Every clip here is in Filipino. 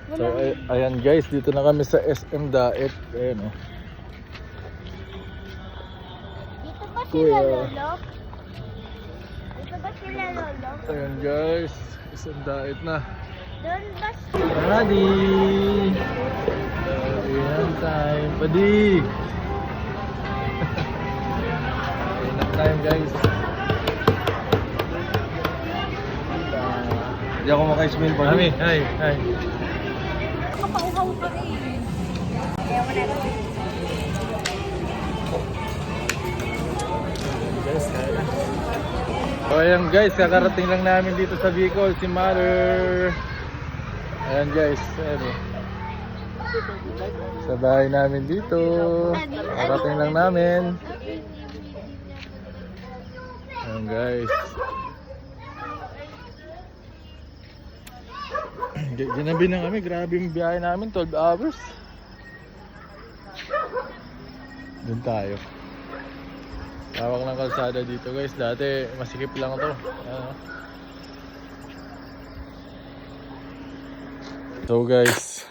So, ayan guys, dito na kami sa SM Daet. Ayan o. Dito ba sila lolo? Dito ba sila lolo? Ayan guys, SM Daet na. Doon ba sila? Buddy! Ayan time. Buddy! Ayan time guys. Hindi ako maka-smell pa. Hi, hi. Kapauhaw pa rin. Kaya mo na ito. Guys, kaya na. So ayan guys, kakarating lang namin dito sa Bicol, si Mother. Ayan guys, ayan o. Sa bahay namin dito. Kakarating lang namin. Ayan guys. Ginabi na kami, grabe yung biyahe namin, 12 hours. Doon tayo. Tawag ng kalsada dito guys, dati masikip lang to. So guys,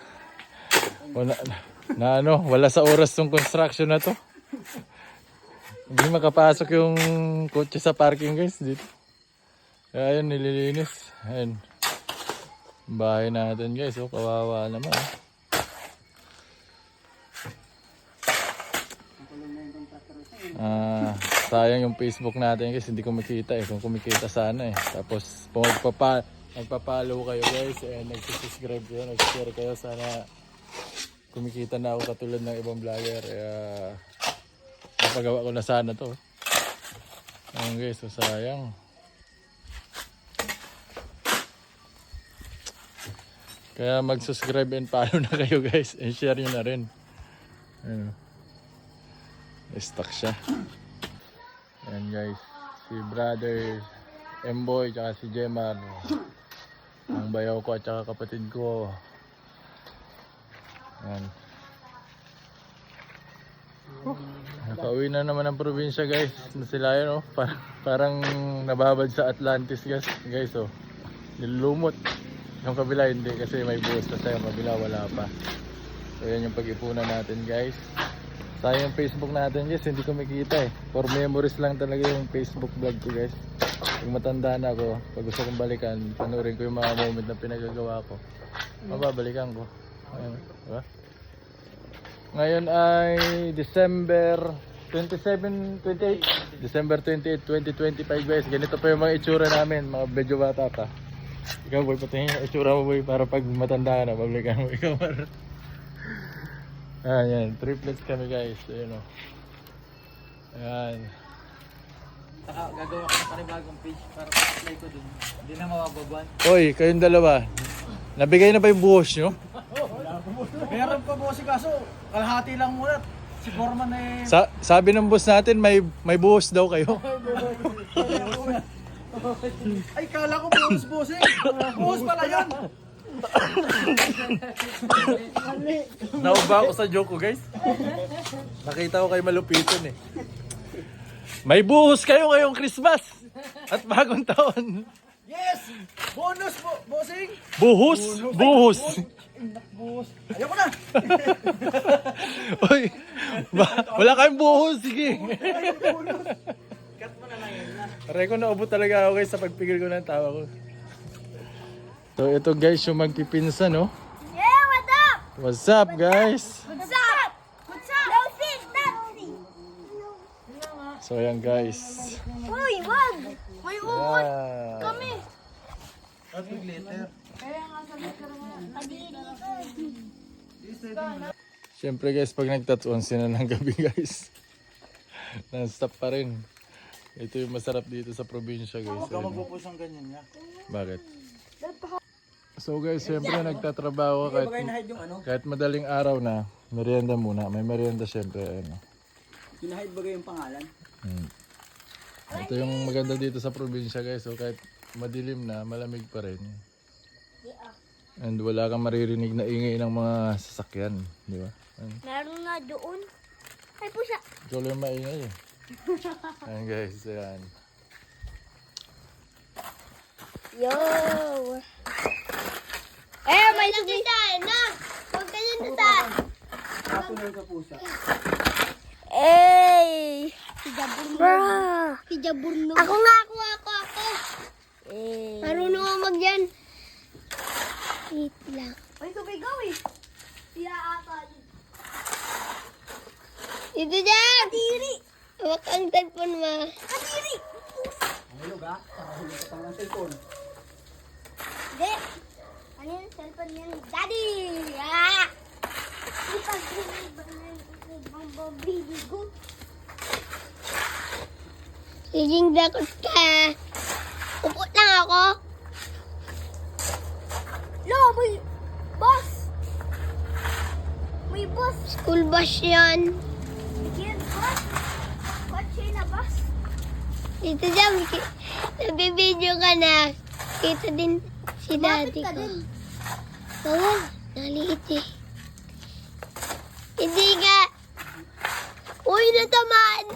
wala sa oras tong construction na to. Hindi makapasok yung kotse sa parking guys dito. Kaya ayun, nililinis. Ayun. Bahay natin guys, oh, kawawa naman. Sayang yung Facebook natin guys, hindi kumikita eh. Kung kumikita sana eh. Tapos magpapalo kayo guys, nag-subscribe kayo, nag-share kayo, sana kumikita na ako katulad ng ibang vlogger. Napagawa ko na sana to. Ayun guys, so sayang. Kaya mag-subscribe and follow na kayo guys, and share nyo na rin. Ayun. Stuck siya. Ayan guys, si brother M-Boy tsaka si Jemar, ang bayaw ko at tsaka kapatid ko. Ayan. Nakauwi na naman ang probinsya guys. Sila yun, oh. Parang nababad sa Atlantis guys oh. Nilumot. Yung kabila hindi kasi may buhos pa sa yung kabila wala pa. So yan yung pag-ipunan natin guys. Sayang yung Facebook natin guys, hindi kumikita eh. For memories lang talaga yung Facebook vlog ko guys. Pag matanda na ako, pag gusto kong balikan, panurin ko yung mga moment na pinagagawa ko. Mababalikan ko. Ayun, diba? Ngayon ay December 28 December 28, 2025 guys. Ganito pa yung mga itsura namin, mga medyo bata pa. Ikaw boy, patingin yung itsura mo boy para pag matanda na, pabalikan mo ikaw. Ayan, triplets kami guys. Ayan o. Ayan. Gagawa ko ng panibagong page para pa-apply ko dun. Hindi na mabababan. Oy, kayong dalawa. Nabigay na ba yung buhos nyo? Meron pa po si kaso, kalahati lang muna. Si Foreman eh... Sabi ng boss natin, may buhos daw kayo. Ay, kala ko buhos eh. Buhos pala yan. Nauba ako sa joke ko guys. Nakita ko kayo malupitin eh. May buhos kayo ngayong Christmas at bagong taon. Yes! Bonus po, bossing! Buhos! Buhos! Buhos. Ayoko na! Oy, wala kayong buhos, sige. Cut mo na lang yun na. Aray ko, naubot talaga ako guys sa pagpigil ko ng tawa ko. So ito guys yung magpipinsan no. Yeah, what's up? What's up guys? What's up? What's up? No sis, Nancy. So ayan guys. Uy, wag. May uod Yeah. kami. At glitter. Siyempre guys, pag nagtatuan sila ng gabi guys, non-stop pa rin. Ito yung masarap dito sa probinsya guys. Huwag ka Ayun. magpupusang ganyan niya. Bakit? So guys, siyempre nagtatrabaho kahit, Nahide yung ano? kahit madaling araw na, merienda muna. May merienda siyempre. Ano. Pinahide bagay yung pangalan? Ito yung maganda dito sa probinsya guys. So kahit madilim na, malamig pa rin. And wala kang maririnig na ingay ng mga sasakyan. Di ba? Meron nga doon. Ay po siya. Ikaw lang maingay eh. Ayan guys, ayan. Yo. May sumitan na. Jaburno. Ako nga, ako. Marunong ako mag-yan. Wait lang. Ay, sumigaw eh. Siya ata. Dito dyan! Kadiri! Hawak ang cellphone mo. Kadiri! Mahulog ha? Mahulog ka pang ng cellphone. Hindi. Ano yung cellphone yan? Daddy! Ah! Siging dakot ka. Upo lang ako. Lo, may bus! May bus! School bus yan. Yan, bus? Kotse na bus? Dito dyan, nabibideo ka na. Kita din si daddy ko. Oo, naliit eh. Hindi ka. Uy, natamaan.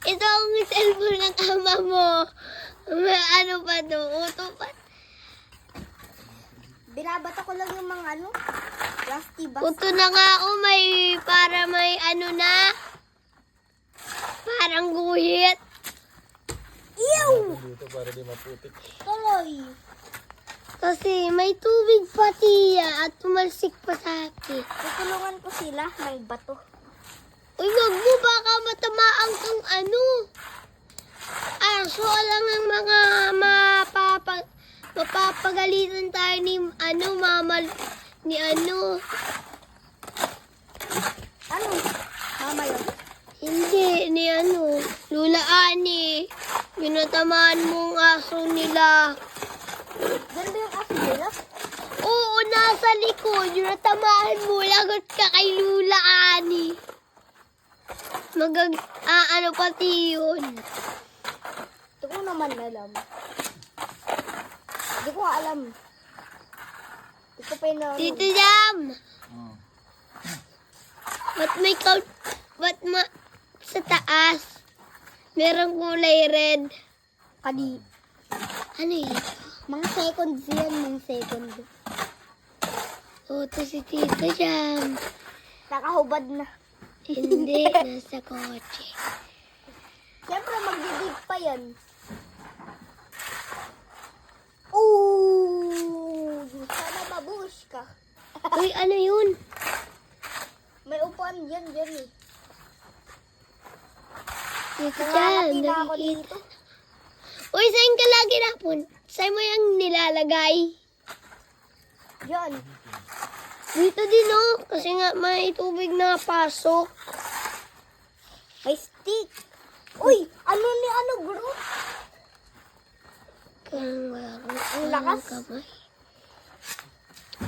Ito ang cellphone ng ama mo. May ano pa to? Uto pa. Binabato ko lang yung mga ano. Rusty bus. Uto na nga ako. May ano na. Parang guhit. Ew! Dito para di maputik. Tuloy. Kasi may tubig pati at tumalsik pa sa akin. Tutulungan ko sila ng bato. Uy, wag mo, baka matamaan kang ano. So alam ng mga mapapagalitan tayo ni mama ni ano. Ano? Mama yun? Hindi, ni Lula Ani. Binatamaan mong aso nila. Ganda ba yung aso nila? Oo, nasa likod. Yung natamaan mo, lagot ka kay Lula Ani. Ano pati yun? Hindi ko naman alam. Hindi ko alam. Hindi ko pa yun alam. Tito Jam! Ba't sa taas? Merong kulay red. Kadi. Ano yun? Mga seconds yan, mga second. Ito si Tito Jam. Nakahubad na. Hindi, nasa kotse. Siyempre, magdidig pa yan. Ooh! Sana mabuhos ka. Uy, ano yun? May upuan dyan eh. Dito dyan, nakikita. Uy, saan ka lagi napun? Saan mo yung nilalagay? Yan. Dito din kasi nga may tubig na pasok. May stick. Uy, bro? Ang lakas.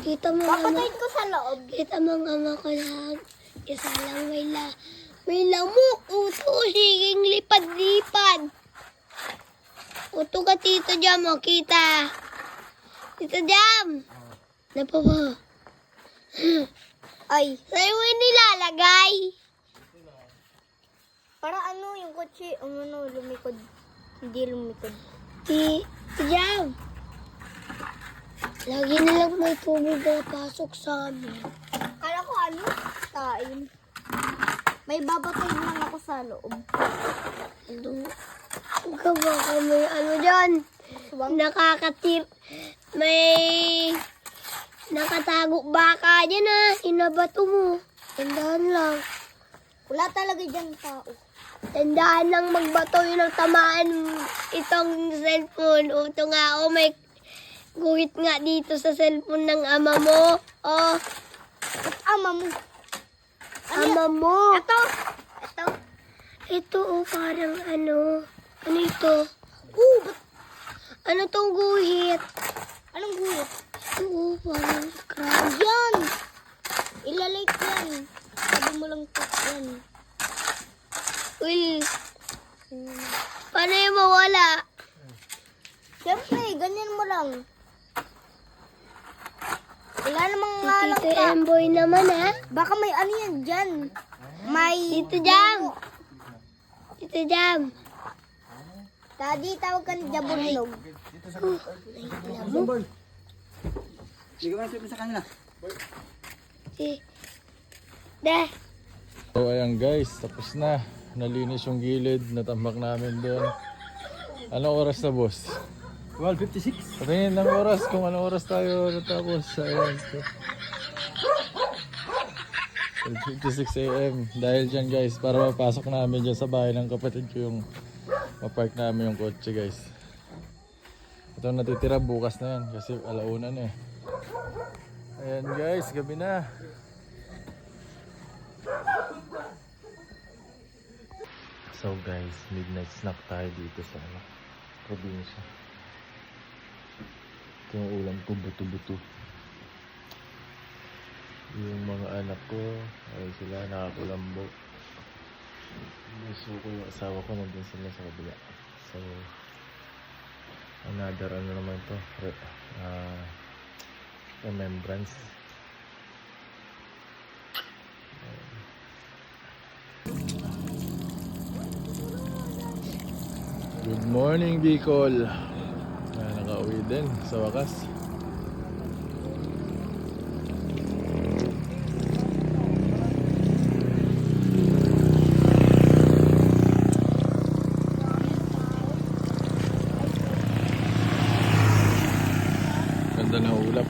Kita mo papatayin ko sa loob. Kita mo ama ko lang. Isa lang may lamok. Uto, siging lipad-lipad. Uto ka, Tito Jam, kita. Tito Jam. Napa ba? Ay, sa'yo mo nilalagay. Para yung kotse, lumikod. Hindi lumikod. Tito Jam. Lagi nilang may tubig na pasok sa amin. Kala ko tain. May babatoy lang ako sa loob. Baka may dyan. May nakatago baka dyan inabato mo. Tandaan lang. Wala talaga dyan tao. Tandaan lang magbato yun ang tamaan itong cellphone. Ito nga may guhit nga dito sa cellphone ng ama mo. Ama mo. Ama mo. Ito. Ito parang ano ito? Ano tong guhit? Anong guhit? Ito parang crab. Yan! Ilalike yan. Sabi mo lang ito yan. Uy. Paano yung mawala? Siyempre, ganyan mo lang. Wala namang ngalang Tito Emboy naman Baka may yan dyan. May... Tito Jam. Tito Jam. Daddy, tawag ka ni Jabulnog. Sige mo na sa kanila. Da. So ayan guys, tapos na. nalinis yung gilid, natambak namin doon. Anong oras na, boss? 12:56. Patingin ng oras kung anong oras tayo natapos. Ayan. 12:56 AM. Dahil dyan guys, para mapasok namin dyan sa bahay ng kapatid ko yung mapark namin yung kotse guys. Ito natitira bukas na yan kasi alauna na eh. Ayan guys, gabi na. So guys, midnight snack tayo dito sa probinsya. Ito yung ulam ko, buto-buto. Yung mga anak ko, ay sila nakakulambo. Gusto ko yung asawa ko, nandun sila sa kabila. So, another ano naman to, remembrance. Good morning, Bicol. Nakauwi din sa wakas. Ganda na ulap.